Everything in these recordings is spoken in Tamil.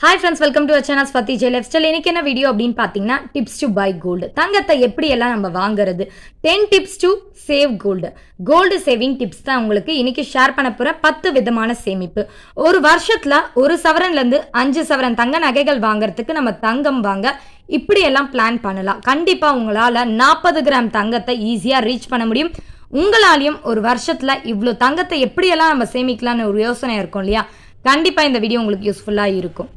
Hi friends, welcome to our channel Swati J Lifestyle. இன்னைக்கு என்ன வீடியோ அப்படின்னு பார்த்தீங்கன்னா டிப்ஸ் டு பை கோல்டு. தங்கத்தை எப்படி எல்லாம் நம்ம வாங்குறது, 10 tips to save gold. Gold saving tips தான் உங்களுக்கு இன்னைக்கு ஷேர் பண்ண போற 10 விதமான சேமிப்பு. ஒரு வருஷத்துல 1 சவரன்ல இருந்து 5 சவரன் தங்க நகைகள் வாங்குறதுக்கு நம்ம தங்கம் வாங்க இப்படி எல்லாம் பிளான் பண்ணலாம். கண்டிப்பா உங்களால 40 கிராம் தங்கத்தை ஈஸியா ரீச் பண்ண முடியும். உங்களாலையும் ஒரு வருஷத்துல இவ்வளோ தங்கத்தை எப்படியெல்லாம் நம்ம சேமிக்கலாம்னு ஒரு யோசனை இருக்கும் இல்லையா? கண்டிப்பா இந்த வீடியோ உங்களுக்கு யூஸ்ஃபுல்லா இருக்கும்.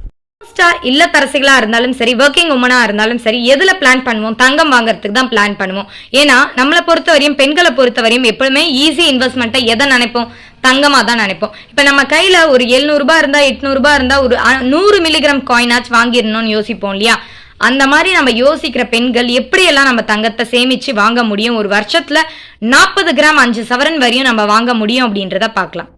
இல்லத்தரசிகளா இருந்தாலும் சரி, ஒர்க்கிங் உமனா இருந்தாலும் சரி, எதுல பிளான் பண்ணுவோம்? தங்கம் வாங்குறதுக்கு தான் பிளான் பண்ணுவோம். ஏன்னா நம்மளை பொறுத்தவரையும், பெண்களை பொறுத்தவரையும் எப்பவுமே ஈஸி இன்வெஸ்ட்மெண்ட்டை எதை நினைப்போம்? தங்கமா தான் நினைப்போம். இப்ப நம்ம கையில ஒரு 700 ரூபாய் இருந்தா, 800 ரூபாய் இருந்தா, ஒரு 100 மில்லிகிராம் காயினாச்சு வாங்கிடணும்னு யோசிப்போம் இல்லையா? அந்த மாதிரி நம்ம யோசிக்கிற பெண்கள் எப்படியெல்லாம் நம்ம தங்கத்தை சேமிச்சு வாங்க முடியும், ஒரு வருஷத்துல 40 கிராம் 5 சவரன் வரையும் நம்ம வாங்க முடியும் அப்படின்றத பார்க்கலாம்.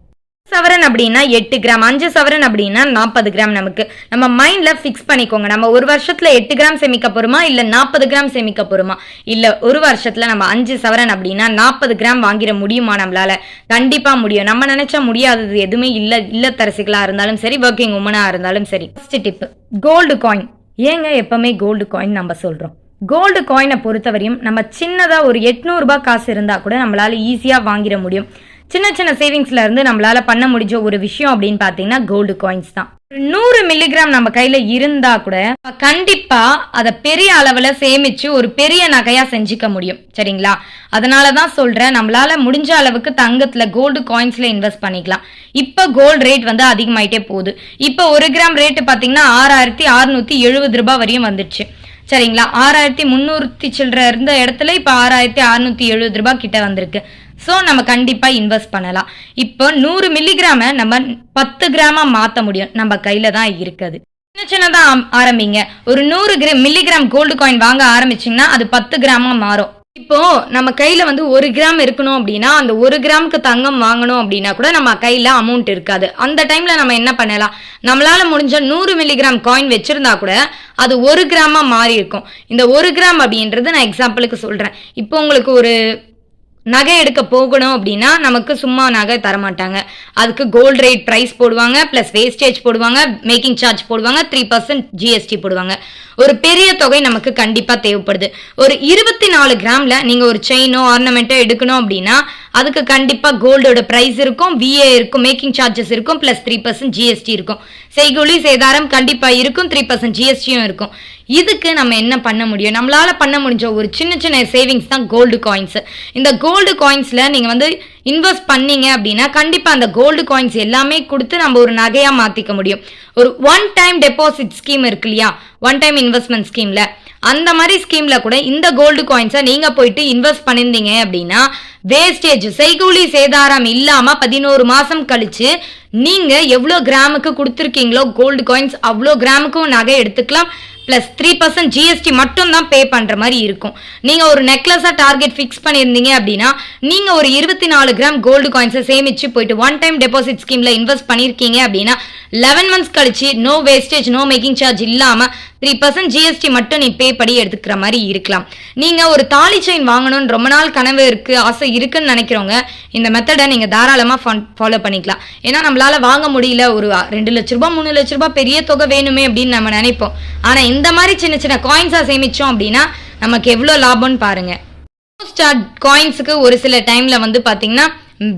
சவரன் அப்படின்னா 8 கிராம், 5 சவரன் அப்படின்னா 40 கிராம். நமக்கு நம்ம மைண்ட்ல பிக்ஸ் பண்ணிக்கோங்க. நம்ம ஒரு வருஷத்துல 8 கிராம் சேமிக்க போறோமா, இல்ல 40 கிராம் சேமிக்க போறோமா? இல்ல ஒரு வருஷத்துல நம்ம 5 சவரன் அப்படின்னா 40 கிராம் வாங்கிட முடியுமா? நம்மளால கண்டிப்பா முடியும். நம்ம நினைச்சா முடியாதது எதுவுமே இல்லத்தரசிகளா இருந்தாலும் சரி, ஒர்க்கிங் உமனா இருந்தாலும் சரி. First tip, gold coin. ஏங்க எப்பவுமே கோல்டு காயின் நம்ம சொல்றோம்? கோல்டு காயினை பொறுத்தவரையும் நம்ம சின்னதா ஒரு 800 ரூபாய் காசு இருந்தா கூட நம்மளால ஈஸியா வாங்கிட முடியும். சின்ன சின்ன சேவிங்ஸ்ல இருந்து நம்மளால பண்ண முடிஞ்ச ஒரு விஷயம் அப்படின்னு பாத்தீங்கன்னா கோல்டு காயின்ஸ் தான். 100 மில்லிகிராம் நம்ம கையில இருந்தா கூட கண்டிப்பா அதை பெரிய அளவுல சேமிச்சு ஒரு பெரிய நகையா செஞ்சுக்க முடியும். சரிங்களா? அதனாலதான் சொல்றேன், நம்மளால முடிஞ்ச அளவுக்கு தங்கத்துல கோல்டு காயின்ஸ்ல இன்வெஸ்ட் பண்ணிக்கலாம். இப்ப கோல்டு ரேட் வந்து அதிகமாயிட்டே போகுது. இப்ப 1 கிராம் ரேட்டு பாத்தீங்கன்னா 6670 ரூபாய் வரையும் வந்துடுச்சு. சரிங்களா? 6300 சில்லற இருந்த இடத்துல இப்ப 6670 ரூபாய் கிட்ட வந்திருக்கு. ஸோ நம்ம கண்டிப்பா இன்வெஸ்ட் பண்ணலாம். இப்போ 100 மில்லிகிராம நம்ம 10 கிராமா மாற்ற முடியும். நம்ம கையில தான் இருக்குது. சின்ன சின்னதா ஆரம்பிங்க. ஒரு 100 மில்லிகிராம் கோல்டு காயின் வாங்க ஆரம்பிச்சிங்கன்னா அது 10 கிராமா மாறும். இப்போ நம்ம கையில வந்து 1 கிராம் இருக்கணும் அப்படின்னா, அந்த 1 கிராமுக்கு தங்கம் வாங்கணும் அப்படின்னா கூட நம்ம கையில அமௌண்ட் இருக்காது. அந்த டைம்ல நம்ம என்ன பண்ணலாம்? நம்மளால முடிஞ்ச 100 மில்லிகிராம் காயின் வச்சிருந்தா கூட அது 1 கிராமா மாறி இருக்கும். இந்த 1 கிராம் அப்படின்றது நான் எக்ஸாம்பிளுக்கு சொல்றேன். இப்போ உங்களுக்கு ஒரு நகை எடுக்க போகணும் அப்படின்னா நமக்கு சும்மா நகை தரமாட்டாங்க. அதுக்கு கோல்டு ரேட் பிரைஸ் போடுவாங்க, பிளஸ் வேஸ்டேஜ் போடுவாங்க, மேக்கிங் சார்ஜ் போடுவாங்க, 3% ஜிஎஸ்டி போடுவாங்க. ஒரு பெரிய தொகை நமக்கு கண்டிப்பா தேவைப்படுது. ஒரு 24 கிராம்ல நீங்க ஒரு செயினோ ஆர்னமெண்ட்டோ எடுக்கணும் அப்படின்னா அதுக்கு கண்டிப்பா கோல்டோட பிரைஸ் இருக்கும், விஏ இருக்கும், மேக்கிங் சார்ஜஸ் இருக்கும், பிளஸ் 3% ஜிஎஸ்டி இருக்கும். செய்கூலி சேதாரம் கண்டிப்பா இருக்கும், 3% ஜிஎஸ்டியும் இருக்கும். இதுக்கு நம்ம என்ன பண்ண முடியும்? நம்மளால பண்ண முடிஞ்ச ஒரு சின்ன சின்ன சேவிங்ஸ் தான் கோல்டு காயின்ஸ். இந்த கோல்டு காயின்ஸ்ல நீங்க வந்து இன்வெஸ்ட் பண்ணீங்க அப்படின்னா கண்டிப்பா அந்த கோல்டு காயின்ஸ் எல்லாமே கொடுத்து நம்ம ஒரு நகையா மாத்திக்க முடியும். ஒரு ஒன் டைம் டெபாசிட் ஸ்கீம் இருக்கு இல்லையா, ஒன் டைம் இன்வெஸ்ட்மெண்ட் ஸ்கீம்ல, அந்த மாதிரி ஸ்கீம்ல கூட இந்த கோல்டு காயின்ஸை நீங்க போயிட்டு இன்வெஸ்ட் பண்ணிருந்தீங்க அப்படின்னா வேஸ்டேஜ், செய்கூலி சேதாரம் இல்லாம 11 மாசம் கழிச்சு நீங்க எவ்வளவு கிராமுக்கு கொடுத்துருக்கீங்களோ கோல்டு காயின்ஸ் அவ்வளோ கிராமுக்கும் நகை எடுத்துக்கலாம். பிளஸ் 3% ஜிஎஸ்டி மட்டும் தான் பே பண்ற மாதிரி இருக்கும். நீங்க ஒரு நெக்லஸா டார்கெட் ஃபிக்ஸ் பண்ணியிருந்தீங்க அப்படின்னா நீங்க ஒரு 24 கிராம் கோல்டு காயின்ஸை சேமிச்சு போயிட்டு ஒன் டைம் டெபாசிட் ஸ்கீம்ல இன்வெஸ்ட் பண்ணிருக்கீங்க அப்படின்னா 11 மந்த்ஸ் கழிச்சு no wastage, no making charge இல்லாம 3% ஜிஎஸ்டி மட்டும் நீ பே பண்ணி எடுத்துக்கிற மாதிரி இருக்கலாம். நீங்க ஒரு தாலி செயின் வாங்கணும்னு ரொம்ப நாள் கனவு இருக்கு, ஆசை இருக்குன்னு நினைக்கிறவங்க இந்த மெத்தடை நீங்க தாராளமா ஃபாலோ பண்ணிக்கலாம். ஏன்னா நம்மளால வாங்க முடியல, ஒரு 2 லட்ச ரூபாய் 3 லட்ச ரூபாய் பெரிய தொகை வேணுமே அப்படின்னு நம்ம நினைப்போம். ஆனா இந்த மாதிரி சின்ன சின்ன காயின்ஸா சேமிச்சோம் அப்படின்னா நமக்கு எவ்வளவு லாபம்னு பாருங்க. காயின்ஸுக்கு ஒரு சில டைம்ல வந்து பாத்தீங்கன்னா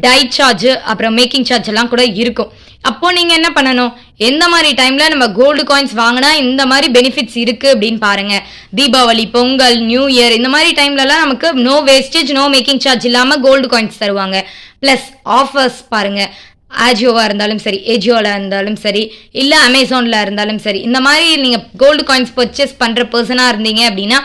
டை சார்ஜ், அப்புறம் மேக்கிங் சார்ஜ் எல்லாம் கூட இருக்கும். அப்போ நீங்க என்ன பண்ணணும்? எந்த மாதிரி டைம்ல நம்ம கோல்டு காயின்ஸ் வாங்கினா இந்த மாதிரி பெனிஃபிட்ஸ் இருக்கு அப்படின்னு பாருங்க. தீபாவளி, பொங்கல், நியூ இயர் இந்த மாதிரி டைம்ல எல்லாம் நமக்கு no wastage, no making charge இல்லாம கோல்டு காயின்ஸ் தருவாங்க. பிளஸ் ஆஃபர்ஸ் பாருங்க. ஆஜியோவா இருந்தாலும் சரி, ஏஜியோல இருந்தாலும் சரி, இல்ல அமேசான்ல இருந்தாலும் சரி, இந்த மாதிரி நீங்க கோல்டு காயின்ஸ் பர்ச்சேஸ் பண்ற பர்சனா இருந்தீங்க அப்படின்னா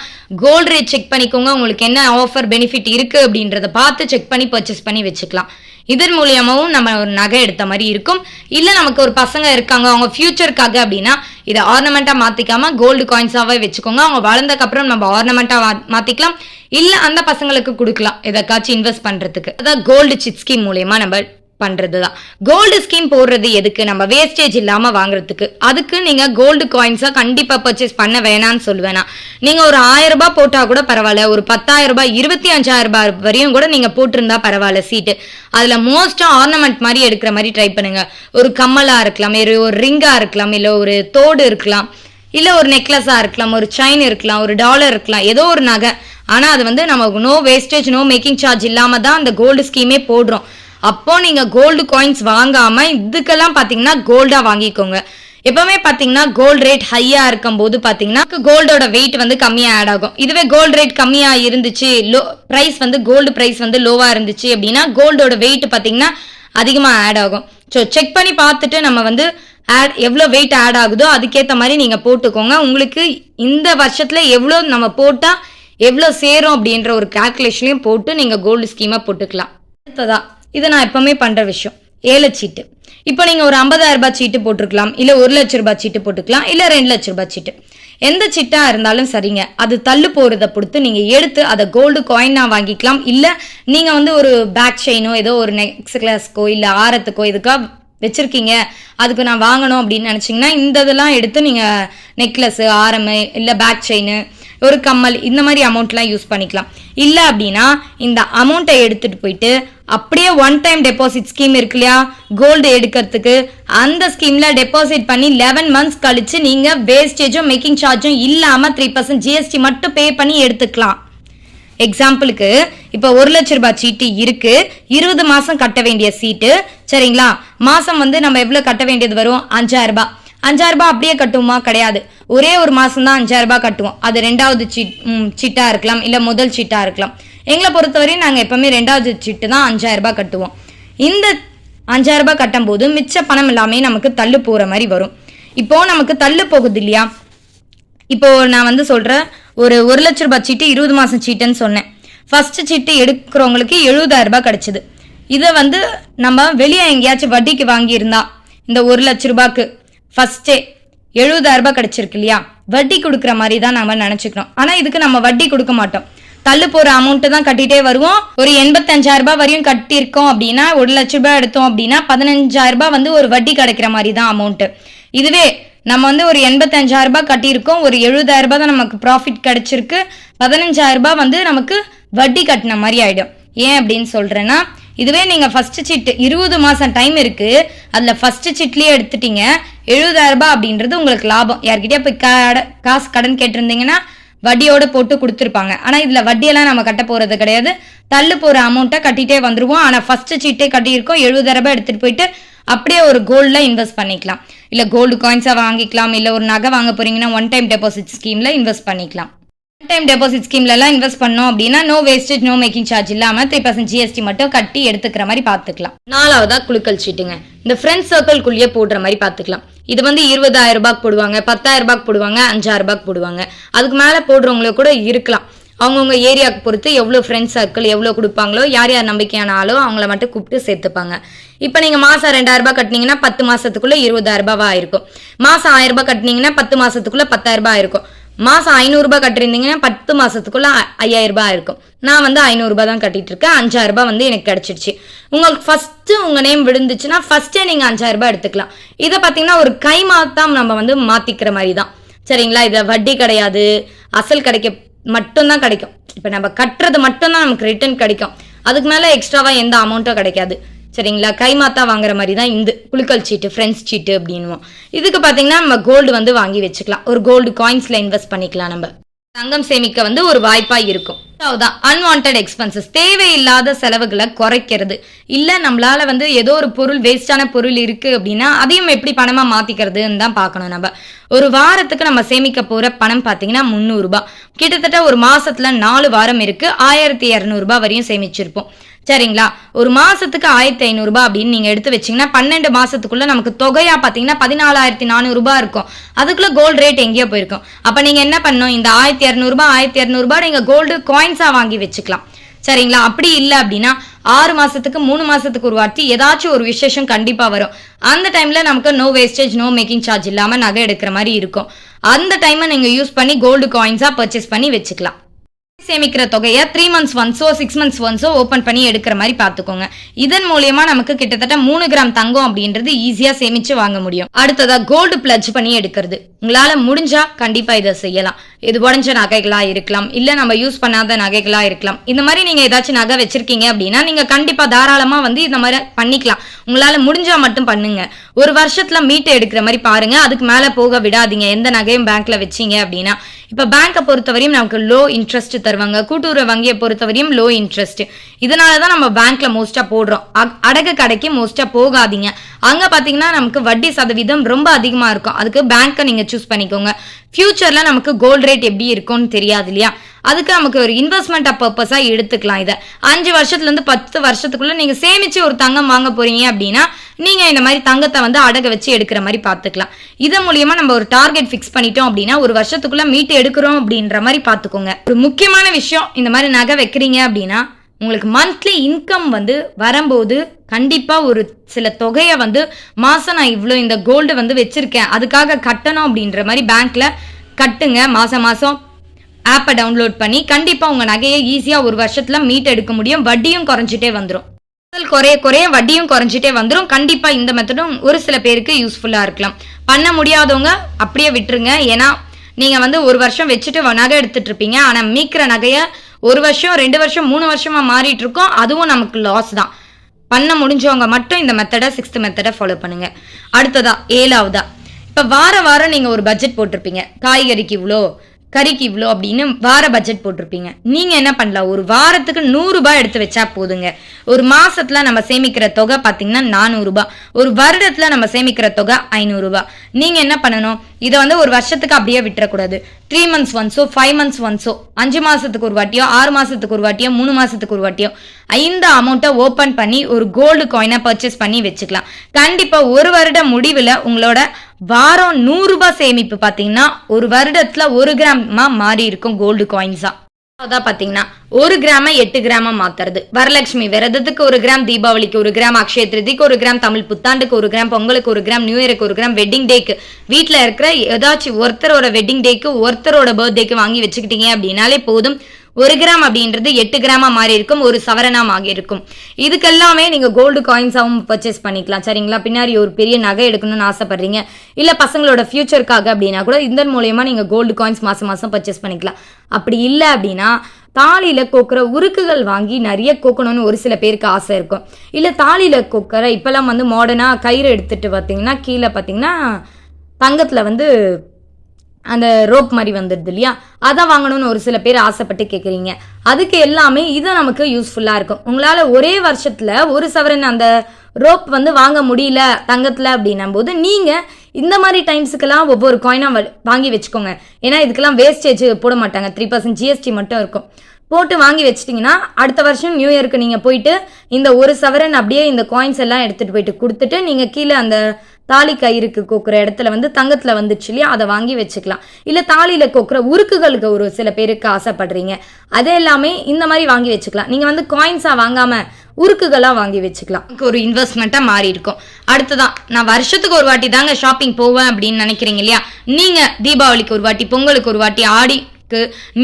கோல்டு ரேட் செக் பண்ணிக்கோங்க. உங்களுக்கு என்ன ஆஃபர் பெனிஃபிட் இருக்கு அப்படின்றத பார்த்து செக் பண்ணி பர்ச்சேஸ் பண்ணி வச்சுக்கலாம். இதன் மூலியமாவும் நம்ம ஒரு நகை எடுத்த மாதிரி இருக்கும். இல்ல நமக்கு ஒரு பசங்க இருக்காங்க, அவங்க ஃபியூச்சருக்காக அப்படின்னா இதை ஆர்னமெண்டா மாத்திக்காம கோல்டு காயின்ஸாவே வச்சுக்கோங்க. அவங்க வளர்ந்ததுக்கு அப்புறம் நம்ம ஆர்னமெண்டா மாத்திக்கலாம், இல்ல அந்த பசங்களுக்கு கொடுக்கலாம் எதற்காச்சும் இன்வெஸ்ட் பண்றதுக்கு. அதான் கோல்டு சிட் ஸ்கீம் மூலியமா நம்ம பண்றது தான். கோல்டு ஸ்கீம் போடுறது எதுக்கு? நம்ம வேஸ்டேஜ் இல்லாம வாங்குறதுக்கு. அதுக்கு நீங்க கோல்டு காயின்ஸா கண்டிப்பா பர்ச்சேஸ் பண்ண வேணாம்னு சொல்லுவேனா. நீங்க ஒரு 1000 ரூபாய் போட்டா கூட பரவாயில்ல, ஒரு 10,000 ரூபாய் 25,000 ரூபாய் வரையும் கூட நீங்க போட்டிருந்தா பரவாயில்ல சீட்டு. அதுல மோஸ்டா ஆர்னமெண்ட் மாதிரி எடுக்கிற மாதிரி ட்ரை பண்ணுங்க. ஒரு கம்மலா இருக்கலாம், ஒரு ரிங்கா இருக்கலாம், இல்ல ஒரு தோடு இருக்கலாம், இல்ல ஒரு நெக்லஸா இருக்கலாம், ஒரு செயின் இருக்கலாம், ஒரு டாலர் இருக்கலாம், ஏதோ ஒரு நகை. ஆனா அது வந்து நமக்கு no wastage no making charge இல்லாம தான் அந்த கோல்டு ஸ்கீமே போடுறோம். அப்போ நீங்க கோல்டு காயின்ஸ் வாங்காம இதுக்கெல்லாம் பாத்தீங்கன்னா கோல்டா வாங்கிக்கோங்க. எப்பவுமே பாத்தீங்கன்னா கோல்டு ரேட் ஹையா இருக்கும் போது பாத்தீங்கன்னா கோல்டோட வெயிட் வந்து கம்மியா ஆட் ஆகும். இதுவே கோல்டு ரேட் கம்மியா இருந்துச்சு, பிரைஸ் வந்து கோல்டு பிரைஸ் வந்து லோவா இருந்துச்சு அப்படின்னா கோல்டோட வெயிட் பாத்தீங்கன்னா அதிகமா ஆட் ஆகும். ஸோ செக் பண்ணி பார்த்துட்டு நம்ம வந்து எவ்வளோ வெயிட் ஆட் ஆகுதோ அதுக்கேற்ற மாதிரி நீங்க போட்டுக்கோங்க. உங்களுக்கு இந்த வருஷத்துல எவ்வளோ நம்ம போட்டா எவ்வளோ சேரும் அப்படின்ற ஒரு கால்குலேஷன்லையும் போட்டு நீங்க கோல்டு ஸ்கீமா போட்டுக்கலாம். அடுத்ததா இதை நான் எப்பவுமே பண்ற விஷயம், ஏலச்சீட்டு. இப்போ நீங்க ஒரு 50,000 ரூபாய் சீட்டு போட்டிருக்கலாம், இல்ல 1 லட்ச ரூபாய் சீட்டு போட்டுக்கலாம், இல்ல 2 லட்ச ரூபாய் சீட்டு. எந்த சீட்டா இருந்தாலும் சரிங்க, அது தள்ளு போறதை பொறுத்து நீங்க எடுத்து அதை கோல்டு காயினா வாங்கிக்கலாம். இல்ல நீங்க வந்து ஒரு பேக் செயினோ ஏதோ ஒரு நெக்லஸ்க்கோ இல்ல ஆரத்துக்கோ இதுக்கா வச்சிருக்கீங்க, அதுக்கு நான் வாங்கணும் அப்படின்னு நினைச்சீங்கன்னா இந்த இதெல்லாம் எடுத்து நீங்க நெக்லஸ், ஆரம், இல்ல பேக் செயின், ஒரு கம்மல் இந்த மாதிரி அமௌண்ட்லாம் யூஸ் பண்ணிக்கலாம். இல்ல அப்படின்னா இந்த அமௌண்ட்டை எடுத்துட்டு போயிட்டு அப்படியே ஒன் டைம் டெபாசிட் ஸ்கீம் இருக்கு இல்லையா கோல்டு எடுக்கிறதுக்கு, அந்த ஸ்கீம்ல டெபாசிட் பண்ணி 11 மந்த்ஸ் கழிச்சு நீங்க வேஸ்டேஜும் மேக்கிங் சார்ஜும் இல்லாம 3% GST மட்டும் பே பண்ணி எடுத்துக்கலாம். எக்ஸாம்பிளுக்கு இப்போ 1 லட்ச ரூபாய் சீட்டு இருக்கு, 20 மாசம் கட்ட வேண்டிய சீட்டு, சரிங்களா? மாசம் வந்து நம்ம எவ்வளவு கட்ட வேண்டியது வரும்? 5,000 ரூபாய். 5,000 ரூபாய் அப்படியே கட்டுவோமா? கிடையாது. ஒரே ஒரு மாசம் தான் 5,000 ரூபாய் கட்டுவோம். அது ரெண்டாவது சீட்டா இருக்கலாம், இல்ல முதல் சீட்டா இருக்கலாம். எங்களை பொறுத்தவரையும் நாங்க எப்பவுமே ரெண்டாவது சீட்டு தான் 5,000 ரூபாய் கட்டுவோம். இந்த 5,000 ரூபாய் கட்டும் போது மிச்ச பணம் எல்லாமே நமக்கு தள்ளு போற மாதிரி வரும். இப்போ நமக்கு தள்ளு போகுது இல்லையா? இப்போ நான் வந்து சொல்றேன், ஒரு 1 லட்ச ரூபாய் சீட்டு 20 மாசம் சீட்டுன்னு சொன்னேன். ஃபர்ஸ்ட் சீட்டு எடுக்கிறவங்களுக்கு 70,000 ரூபாய் கிடைச்சது. இதை வந்து நம்ம வெளியே எங்கேயாச்சும் வட்டிக்கு வாங்கியிருந்தா இந்த 1 லட்ச ரூபாய்க்கு ஃபர்ஸ்டே 70,000 ரூபாய் கிடைச்சிருக்கு இல்லையா, வட்டி கொடுக்குற மாதிரி தான் நம்ம நினைச்சுக்கணும். ஆனா இதுக்கு நம்ம வட்டி கொடுக்க மாட்டோம், தள்ளு போற அமௌண்ட் தான் கட்டிட்டே வருவோம். ஒரு 85,000 ரூபாய் வரையும் கட்டியிருக்கோம் அப்படின்னா 1 லட்ச ரூபாய் எடுத்தோம் அப்படின்னா 15,000 ரூபாய் வந்து ஒரு வட்டி கிடைக்கிற மாதிரி தான் அமௌண்ட். இதுவே நம்ம வந்து ஒரு 85,000 ரூபாய் கட்டியிருக்கோம், ஒரு 70,000 ரூபாய் தான் நமக்கு ப்ராஃபிட் கிடைச்சிருக்கு, 15,000 ரூபாய் வந்து நமக்கு வட்டி கட்டின மாதிரி ஆயிடும். ஏன் அப்படின்னு சொல்றேன்னா, இதுவே நீங்க ஃபர்ஸ்ட் சீட் 20 மாசம் டைம் இருக்கு, அதுல ஃபர்ஸ்ட் சீட்லயே எடுத்துட்டீங்க, 70,000 ரூபாய் அப்படின்றது உங்களுக்கு லாபம். யார்கிட்டயா போய் காசு கடன் கேட்டிருந்தீங்கன்னா வட்டியோட போட்டு கொடுத்துருப்பாங்க. ஆனா இதுல வட்டியெல்லாம் நம்ம கட்ட போறது கிடையாது, தள்ளு போற அமௌண்ட்டை கட்டிட்டே வந்துருவோம். ஆனா ஃபர்ஸ்ட் சீட்டே கட்டியிருக்கோம், 70,000 ரூபாய் எடுத்துட்டு போயிட்டு அப்படியே ஒரு கோல்ட்ல இன்வெஸ்ட் பண்ணிக்கலாம். இல்ல கோல்டு காயின்ஸா வாங்கிக்கலாம், இல்ல ஒரு நகை வாங்க போறீங்கன்னா ஒன் டைம் டெபாசிட் ஸ்கீம்ல இன்வெஸ்ட் பண்ணிக்கலாம். ஒன் டைம் டெபாசிட் ஸ்கீம்ல எல்லாம் இன்வெஸ்ட் பண்ணோம் அப்படின்னா no wastage no making charge இல்லாம 3% GST மட்டும் கட்டி எடுத்துக்கிற மாதிரி பாத்துக்கலாம். 4வதா குலுக்கல் சீட்டுங்க. இந்த ஃப்ரெண்ட்ஸ் சர்க்கிள்குள்ளேயே போடுற மாதிரி பாத்துக்கலாம். இது வந்து 20,000 ரூபாய்க்கு போடுவாங்க, 10,000 ரூபாய்க்கு போடுவாங்க, 5,000 ரூபாய்க்கு போடுவாங்க. அதுக்கு மேல போடுறவங்களுக்கு கூட இருக்கலாம். அவங்கவுங்க ஏரியாவுக்கு பொறுத்து எவ்வளோ ஃப்ரெண்ட்ஸ் சர்க்கிள் எவ்வளோ கொடுப்பாங்களோ, யார் யார் நம்பிக்கையான ஆளோ அவங்கள மட்டும் கூப்பிட்டு சேர்த்துப்பாங்க. இப்போ நீங்கள் மாதம் 2,000 ரூபாய் கட்டினீங்கன்னா 10 மாசத்துக்குள்ள 20,000 ரூபாவா இருக்கும். மாதம் 1,000 ரூபாய் கட்டினீங்கன்னா 10 மாசத்துக்குள்ள 10,000 ரூபாய் இருக்கும். மாதம் 500 ரூபாய் கட்டிருந்தீங்கன்னா 10 மாசத்துக்குள்ள 5,000 ரூபாய் இருக்கும். நான் வந்து 500 ரூபாய் தான் கட்டிட்டு இருக்கேன், 5,000 ரூபாய் வந்து எனக்கு கிடைச்சிருச்சு. உங்களுக்கு ஃபர்ஸ்ட் உங்க நேம் விழுந்துச்சுன்னா ஃபர்ஸ்டே நீங்க 5,000 ரூபாய் எடுத்துக்கலாம். இதை பார்த்தீங்கன்னா ஒரு கைமாத்தான் நம்ம வந்து மாத்திக்கிற மாதிரி தான், சரிங்களா? இதை வட்டி கிடையாது, அசல் கிடைக்க மட்டும்தான் கிடைக்கும். இப்போ நம்ம கட்டுறது மட்டும்தான் நமக்கு ரிட்டர்ன் கிடைக்கும், அதுக்கு மேல எக்ஸ்ட்ராவா எந்த அமௌண்ட்டும் கிடைக்காது, சரிங்களா? கைமாத்தா வாங்குற மாதிரி தான் இந்த குலுக்கல் சீட்டு, ஃப்ரெண்ட்ஸ் சீட்டு அப்படின்னுவோம். இதுக்கு பாத்தீங்கன்னா நம்ம கோல்டு வந்து வாங்கி வச்சுக்கலாம், ஒரு கோல்டு காயின்ஸ்ல இன்வெஸ்ட் பண்ணிக்கலாம். நம்ம தங்கம் சேமிக்க வந்து ஒரு வாய்ப்பா இருக்கும். அன்வான்ட் எக்ஸ்பென்சஸ், தேவையில்லாத செலவுகளை குறைக்கிறது. இல்ல நம்மளால வந்து ஏதோ ஒரு பொருள் வேஸ்டான பொருள் இருக்கு அப்படின்னா அதையும் எப்படி பணமா மாத்திக்கிறதுன்னு தான் பார்க்கணும். நம்ம ஒரு வாரத்துக்கு நம்ம சேமிக்க போற பணம் பாத்தீங்கன்னா 300 ரூபாய். கிட்டத்தட்ட ஒரு மாசத்துல 4 வாரம் இருக்கு, 1,200 ரூபாய் வரையும் சேமிச்சிருப்போம், சரிங்களா? ஒரு மாசத்துக்கு 1,500 ரூபாய் அப்படின்னு நீங்க எடுத்து வச்சீங்கன்னா 12 மாசத்துக்குள்ள நமக்கு தொகையா பாத்தீங்கன்னா 14,400 ரூபாய் இருக்கும். அதுக்குள்ள கோல்டு ரேட் எங்கேயோ போயிருக்கும். அப்ப நீங்க என்ன பண்ணணும், இந்த 1,200 ரூபாய் 1,200 ரூபாய் நீங்க கோல்டு காயின்ஸா வாங்கி வச்சுக்கலாம், சரிங்களா? அப்படி இல்லை அப்படின்னா 6 மாசத்துக்கு 3 மாசத்துக்கு ஒரு வாட்டி ஏதாச்சும் ஒரு விசேஷம் கண்டிப்பா வரும். அந்த டைம்ல நமக்கு no wastage no making charge இல்லாம நகை எடுக்கிற மாதிரி இருக்கும். அந்த டைமை நீங்க யூஸ் பண்ணி கோல்டு காயின்ஸா பர்ச்சேஸ் பண்ணி வச்சுக்கலாம். சேமிக்கிற தொகையை 3 months ஒன்ஸோ 6 months ஒன்ஸோ ஓப்பன் பண்ணி எடுக்கிற மாதிரி பார்த்துக்கோங்க. இதன் மூலியமா நமக்கு கிட்டத்தட்ட 3 கிராம் தங்கம் அப்படின்றது ஈஸியா சேமிச்சு வாங்க முடியும். அடுத்ததா கோல்டு பிளட்ஜ் பண்ணி எடுக்கிறது. உங்களால முடிஞ்சா கண்டிப்பா இதை செய்யலாம். இது உடஞ்ச நகைகளா இருக்கலாம், இல்ல நம்ம யூஸ் பண்ணாத நகைகளா இருக்கலாம். இந்த மாதிரி நீங்க ஏதாச்சும் நகை வச்சிருக்கீங்க அப்படின்னா நீங்க கண்டிப்பா தாராளமா வந்து இந்த மாதிரி பண்ணிக்கலாம். உங்களால முடிஞ்சா மட்டும் பண்ணுங்க. ஒரு வருஷத்துல மீட்டை எடுக்கிற மாதிரி பாருங்க. அதுக்கு மேல போக விடாதீங்க எந்த நகையும் பேங்க்ல வச்சீங்க அப்படின்னா. இப்ப பேங்கை பொறுத்தவரையும் நமக்கு லோ இன்ட்ரெஸ்ட் தருவாங்க. கூட்டுறவு வங்கியை பொறுத்தவரையும் லோ இன்ட்ரெஸ்ட். இதனாலதான் நம்ம பேங்க்ல மோஸ்டா போடுறோம். அடகு கடைக்கு மோஸ்டா போகாதீங்க. அங்க பாத்தீங்கன்னா நமக்கு வட்டி சதவீதம் ரொம்ப அதிகமா இருக்கும். அதுக்கு பேங்கை நீங்க சூஸ் பண்ணிக்கோங்க. ஃபியூச்சர்ல நமக்கு கோல்ட் ரேட் எப்படி இருக்கும்னு தெரியாது இல்லையா? அதுக்கு நமக்கு ஒரு இன்வெஸ்ட்மெண்ட் பர்பஸா எடுத்துக்கலாம். இதை 5 வருஷத்துல இருந்து 10 வருஷத்துக்குள்ள நீங்க சேமிச்சு ஒரு தங்கம் வாங்க போறீங்க அப்படின்னா நீங்க இந்த மாதிரி தங்கத்தை வந்து அடகு வச்சு எடுக்கிற மாதிரி பாத்துக்கலாம். இதன் மூலியமா நம்ம ஒரு டார்கெட் பிக்ஸ் பண்ணிட்டோம் அப்படின்னா ஒரு வருஷத்துக்குள்ள மீட்டு எடுக்கிறோம் அப்படின்ற மாதிரி பாத்துக்கோங்க. ஒரு முக்கியமான விஷயம், இந்த மாதிரி நகை வைக்கிறீங்க அப்படின்னா உங்களுக்கு மந்த்லி இன்கம் வந்து வரும்போது கண்டிப்பா ஒரு சில தொகையை வந்து மாசம் நான் இவ்வளோ இந்த கோல்டு வந்து வச்சிருக்கேன் அதுக்காக கட்டணும் அப்படின்ற மாதிரி பேங்க்ல கட்டுங்க. மாசம் மாசம் ஆப்பை டவுன்லோட் பண்ணி கண்டிப்பா உங்க நகையை ஈஸியா ஒரு வருஷத்துல மீட் எடுக்க முடியும். வட்டியும் குறைஞ்சிட்டே வந்துடும். குறைய வட்டியும் குறைஞ்சிட்டே வந்துடும். கண்டிப்பா இந்த மெத்தடும் ஒரு சில பேருக்கு யூஸ்ஃபுல்லா இருக்கலாம். பண்ண முடியாதவங்க அப்படியே விட்டுருங்க. ஏன்னா நீங்க வந்து ஒரு வருஷம் வச்சுட்டு நகை எடுத்துட்டு இருப்பீங்க. ஆனா மீக்கிற நகையை 1 வருஷம் 2 வருஷம் 3 வருஷமா மாறிட்டு இருக்கோம். அதுவும் நமக்கு லாஸ் தான். பண்ண முடிஞ்சவங்க மட்டும் இந்த மெத்தடை 6th மெத்தடை ஃபாலோ பண்ணுங்க. அடுத்ததா 7வதா, இப்ப வாரம் நீங்க ஒரு பட்ஜெட் போட்டிருப்பீங்க. காய்கறிக்கு இவ்வளோ, கறிக்கு இவ்வளோ அப்படின்னு வார பட்ஜெட் போட்டிருப்பீங்க. நீங்க என்ன பண்ணலாம், ஒரு வாரத்துக்கு 100 ரூபாய் எடுத்து வச்சா போதுங்க. ஒரு மாசத்துல நம்ம சேமிக்கிற தொகை பாத்தீங்கன்னா 400 ரூபாய். ஒரு வருடத்துல நம்ம சேமிக்கிற தொகை 500 ரூபாய். நீங்க என்ன பண்ணணும், இதை வந்து ஒரு வருஷத்துக்கு அப்படியே விட்டுறக்கூடாது. 3 months ஒன்ஸோ 5 months ஒன்ஸோ 5 மாசத்துக்கு ஒரு வாட்டியோ 6 மாசத்துக்கு ஒரு வாட்டியோ 3 மாசத்துக்கு ஒரு வாட்டியோ இந்த அமௌண்ட்டை ஓபன் பண்ணி ஒரு கோல்டு காயினை பர்ச்சேஸ் பண்ணி வச்சுக்கலாம். கண்டிப்பா ஒரு வருட முடிவில் உங்களோட வாரம் 100 ரூபாய் சேமிப்பு பாத்தீங்கன்னா ஒரு வருடத்துல 1 கிராமா மாறி இருக்கும் கோல்டு காயின்ஸா. அதான் பாத்தீங்கன்னா 1 கிராம 8 கிராம மாத்துறது. வரலட்சுமி விரதத்துக்கு 1 கிராம், தீபாவளிக்கு 1 கிராம், அக்ஷய திருதிக்கு 1 கிராம், தமிழ் புத்தாண்டுக்கு 1 கிராம், பொங்கலுக்கு 1 கிராம், நியூ இயருக்கு 1 கிராம், வெட்டிங் டேக்கு வீட்டுல இருக்கிற ஏதாச்சும் ஒருத்தரோட வெட்டிங் டேக்கு ஒருத்தரோட பர்த்டேக்கு வாங்கி வச்சுக்கிட்டீங்க அப்படின்னாலே போதும். 1 கிராம் அப்படின்றது 8 கிராமா மாறி இருக்கும், ஒரு சவரனா ஆகி இருக்கும். இதுக்கெல்லாமே நீங்க கோல்டு காயின்ஸாவும் பர்ச்சேஸ் பண்ணிக்கலாம். சரிங்களா? பின்னாடி ஒரு பெரிய நகை எடுக்கணும்னு ஆசைப்படுறீங்க, இல்ல பசங்களோட ஃபியூச்சருக்காக அப்படின்னா கூட இதன் மூலயமா நீங்க கோல்டு காயின்ஸ் மாசம் பர்ச்சேஸ் பண்ணிக்கலாம். அப்படி இல்லை அப்படின்னா தாலியில கோக்குற உருக்குகள் வாங்கி நிறைய கோக்கணும்னு ஒரு சில பேருக்கு ஆசை இருக்கும். இல்ல தாலியில கோக்குற இப்பெல்லாம் வந்து மாடர்னா கயிறு எடுத்துட்டு பார்த்தீங்கன்னா கீழே பார்த்தீங்கன்னா தங்கத்துல வந்து அந்த ரோப் மாதிரி வந்துடுது இல்லையா, அதை வாங்கணும்னு ஒரு சில பேர் ஆசைப்பட்டு கேட்குறீங்க. அதுக்கு எல்லாமே இது நமக்கு யூஸ்ஃபுல்லாக இருக்கும். உங்களால் ஒரே வருஷத்தில் ஒரு சவரன் அந்த ரோப் வந்து வாங்க முடியல தங்கத்தில் அப்படின்னும் போது நீங்கள் இந்த மாதிரி டைம்ஸுக்கெல்லாம் ஒவ்வொரு காயினாக வாங்கி வச்சுக்கோங்க. ஏன்னா இதுக்கெல்லாம் வேஸ்டேஜ் போட மாட்டாங்க, 3% GST மட்டும் இருக்கும். போட்டு வாங்கி வச்சிட்டிங்கன்னா அடுத்த வருஷம் நியூ இயருக்கு நீங்கள் போயிட்டு இந்த ஒரு சவரன் அப்படியே இந்த காயின்ஸ் எல்லாம் எடுத்துகிட்டு போயிட்டு கொடுத்துட்டு நீங்கள் கீழே அந்த தாலி கயிறுக்கு கோக்குற இடத்துல வந்து தங்கத்துல வந்துச்சு இல்லையா, அதை வாங்கி வச்சுக்கலாம். இல்ல தாலியில கோக்குற உருக்குகளுக்கு ஒரு சில பேருக்கு ஆசைப்படுறீங்க, அதே எல்லாமே இந்த மாதிரி வாங்கி வச்சுக்கலாம். நீங்க வந்து காயின்ஸா வாங்காம உருக்குகளா வாங்கி வச்சுக்கலாம். ஒரு இன்வெஸ்ட்மெண்ட்டா மாறி இருக்கும். அடுத்ததான், நான் வருஷத்துக்கு ஒரு வாட்டி தாங்க ஷாப்பிங் போவேன் அப்படின்னு நினைக்கிறீங்க இல்லையா, நீங்க தீபாவளிக்கு ஒரு வாட்டி, பொங்கலுக்கு ஒரு வாட்டி, ஆடி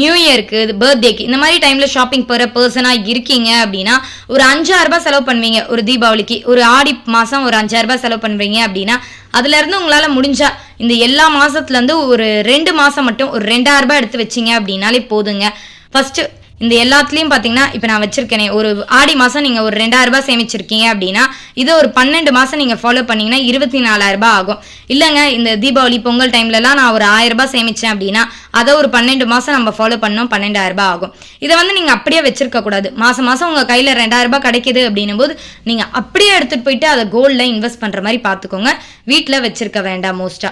நியூ இயருக்கு, பர்த்டேக்கு இந்த மாதிரி டைம்ல ஷாப்பிங் போற பர்சனா இருக்கீங்க அப்படின்னா ஒரு 5000 ரூபாய் செலவு பண்ணுவீங்க. ஒரு தீபாவளிக்கு, ஒரு ஆடி மாசம் ஒரு 5000 ரூபாய் செலவு பண்ணுவீங்க அப்படின்னா அதுல இருந்து உங்களால முடிஞ்சா இந்த எல்லா மாசத்துல இருந்து ஒரு 2 மாசம் மட்டும் ஒரு 2000 ரூபாய் எடுத்து வச்சீங்க அப்படின்னாலே போதுங்க. ஃபர்ஸ்ட் இந்த எல்லாத்துலயும் பாத்தீங்கன்னா இப்ப நான் வச்சிருக்கேனே, ஒரு ஆடி மாசம் நீங்க ஒரு 2000 ரூபாய் சேமிச்சிருக்கீங்க அப்படின்னா இதை ஒரு 12 மாசம் நீங்க ஃபாலோ பண்ணீங்கன்னா 24000 ரூபாய் ஆகும். இல்லங்க இந்த தீபாவளி பொங்கல் டைம்ல எல்லாம் நான் ஒரு 1000 ரூபாய் சேமிச்சேன் அப்படின்னா அதை ஒரு 12 மாசம் நம்ம ஃபாலோ பண்ணோம், 12000 ரூபாய் ஆகும். இதை வந்து நீங்க அப்படியே வச்சிருக்க கூடாது. மாசம் மாசம் உங்க கையில 2000 ரூபாய் கிடைக்குது அப்படின்னும் போது நீங்க அப்படியே எடுத்துட்டு போயிட்டு அதை கோல்ட்ல இன்வெஸ்ட் பண்ற மாதிரி பாத்துக்கோங்க. வீட்டுல வச்சிருக்க வேண்டாம். மோஸ்டா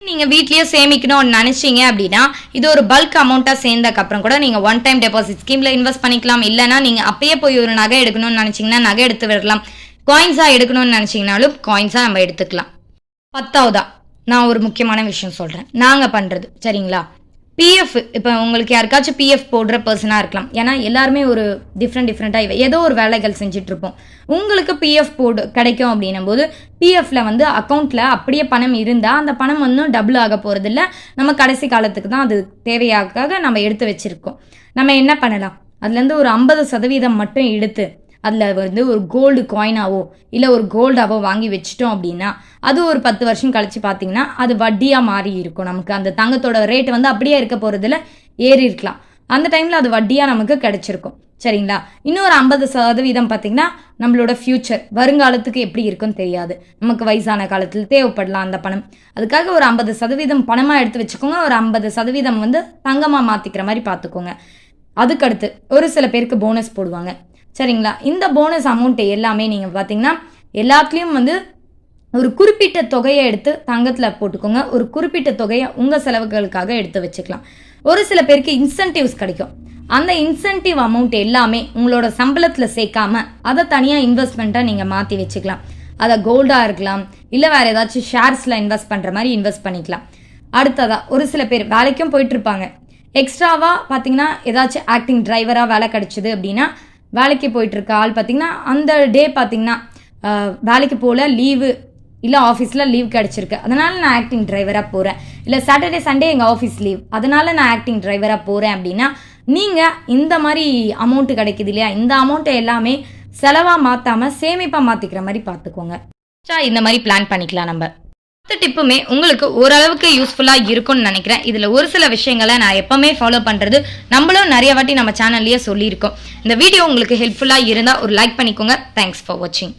நீங்க வீட்லயே சேமிக்கணும்னு நினைச்சீங்க அப்படின்னா இது ஒரு பல்க் அமௌண்ட்டா சேர்ந்ததுக்கு அப்புறம் கூட நீங்க 1 டைம் டெபாசிட் ஸ்கீம்ல இன்வெஸ்ட் பண்ணிக்கலாம். இல்லைன்னா நீங்க அப்பயே போய் ஒரு நகை எடுக்கணும்னு நினைச்சீங்கன்னா நகை எடுத்து விடலாம். காயின்ஸா எடுக்கணும்னு நினைச்சீங்கன்னாலும் காயின்ஸா நம்ம எடுத்துக்கலாம். 10வதா நான் ஒரு முக்கியமான விஷயம் சொல்றேன், நாங்க பண்றது. சரிங்களா? பிஎஃப் இப்போ உங்களுக்கு யாருக்காச்சும் பிஎஃப் போடுற பர்சனாக இருக்கலாம். ஏன்னா எல்லாருமே ஒரு டிஃப்ரெண்ட்டாக ஏதோ ஒரு வேலைகள் செஞ்சிட்ருப்போம். உங்களுக்கு பிஎஃப் போடு கிடைக்கும் அப்படின்னும் போது பிஎஃப்ல வந்து அக்கௌண்ட்டில் அப்படியே பணம் இருந்தால் அந்த பணம் வந்து டபுள் ஆக போகிறதில்ல. நம்ம கடைசி காலத்துக்கு தான் அது தேவையாக நம்ம எடுத்து வச்சுருக்கோம். நம்ம என்ன பண்ணலாம், அதுலேருந்து ஒரு 50% மட்டும் எடுத்து அதில் வந்து ஒரு கோல்டு காயினாவோ இல்லை ஒரு கோல்டாவோ வாங்கி வச்சிட்டோம் அப்படின்னா அது ஒரு 10 வருஷம் கழிச்சு பார்த்தீங்கன்னா அது வட்டியாக மாறி இருக்கும். நமக்கு அந்த தங்கத்தோட ரேட் வந்து அப்படியே இருக்க போகிறதுல ஏறி இருக்கலாம். அந்த டைமில் அது வட்டியாக நமக்கு கிடைச்சிருக்கும். சரிங்களா? இன்னொரு 50% பார்த்தீங்கன்னா நம்மளோட ஃப்யூச்சர் வருங்காலத்துக்கு எப்படி இருக்குன்னு தெரியாது. நமக்கு வயசான காலத்தில் தேவைப்படலாம் அந்த பணம். அதுக்காக ஒரு 50% பணமாக எடுத்து வச்சுக்கோங்க. ஒரு 50% வந்து தங்கமாக மாற்றிக்கிற மாதிரி பார்த்துக்கோங்க. அதுக்கடுத்து ஒரு சில பேருக்கு போனஸ் போடுவாங்க. சரிங்களா? இந்த போனஸ் அமௌண்ட்டை எல்லாமே நீங்கள் பார்த்தீங்கன்னா எல்லாத்துலேயும் வந்து ஒரு குறிப்பிட்ட தொகையை எடுத்து தங்கத்தில் போட்டுக்கோங்க. ஒரு குறிப்பிட்ட தொகையை உங்கள் செலவுகளுக்காக எடுத்து வச்சுக்கலாம். ஒரு சில பேருக்கு இன்சென்டிவ்ஸ் கிடைக்கும். அந்த இன்சென்டிவ் அமௌண்ட் எல்லாமே உங்களோட சம்பளத்தில் சேர்க்காம அதை தனியாக இன்வெஸ்ட்மெண்ட்டாக நீங்கள் மாற்றி வச்சுக்கலாம். அதை கோல்டாக இருக்கலாம், இல்லை வேறு ஏதாச்சும் ஷேர்ஸில் இன்வெஸ்ட் பண்ணுற மாதிரி இன்வெஸ்ட் பண்ணிக்கலாம். அடுத்ததாக ஒரு சில பேர் வேலைக்கும் போயிட்டுருப்பாங்க. எக்ஸ்ட்ராவாக பார்த்தீங்கன்னா ஏதாச்சும் ஆக்டிங் டிரைவராக வேலை கிடச்சிது அப்படின்னா வேலைக்கு போயிட்டுருக்க ஆள் பார்த்தீங்கன்னா அந்த டே பார்த்தீங்கன்னா வேலைக்கு போகல, லீவு இல்லை ஆஃபீஸில் லீவ் கிடச்சிருக்கு, அதனால் நான் ஆக்டிங் டிரைவராக போகிறேன், இல்லை சாட்டர்டே சண்டே எங்கள் ஆஃபீஸ் லீவ் அதனால் நான் ஆக்டிங் டிரைவராக போகிறேன் அப்படின்னா நீங்கள் இந்த மாதிரி அமௌண்ட்டு கிடைக்குது இல்லையா, இந்த அமௌண்ட்டை எல்லாமே செலவாக மாற்றாமல் சேமிப்பாக மாற்றிக்கிற மாதிரி பார்த்துக்கோங்க. இந்த மாதிரி பிளான் பண்ணிக்கலாம். நம்ம டிப்புமே உங்களுக்கு ஓரளவுக்கு யூஸ்ஃபுல்லாக இருக்கும்னு நினைக்கிறேன். இதில் ஒரு சில விஷயங்களை நான் எப்பவுமே ஃபாலோ பண்ணுறது நம்மளும் நிறைய வாட்டி நம்ம சேனல்லையே சொல்லியிருக்கோம். இந்த வீடியோ உங்களுக்கு ஹெல்ப்ஃபுல்லாக இருந்தால் ஒரு லைக் பண்ணிக்கோங்க. தேங்க்ஸ் ஃபார் வாட்சிங்.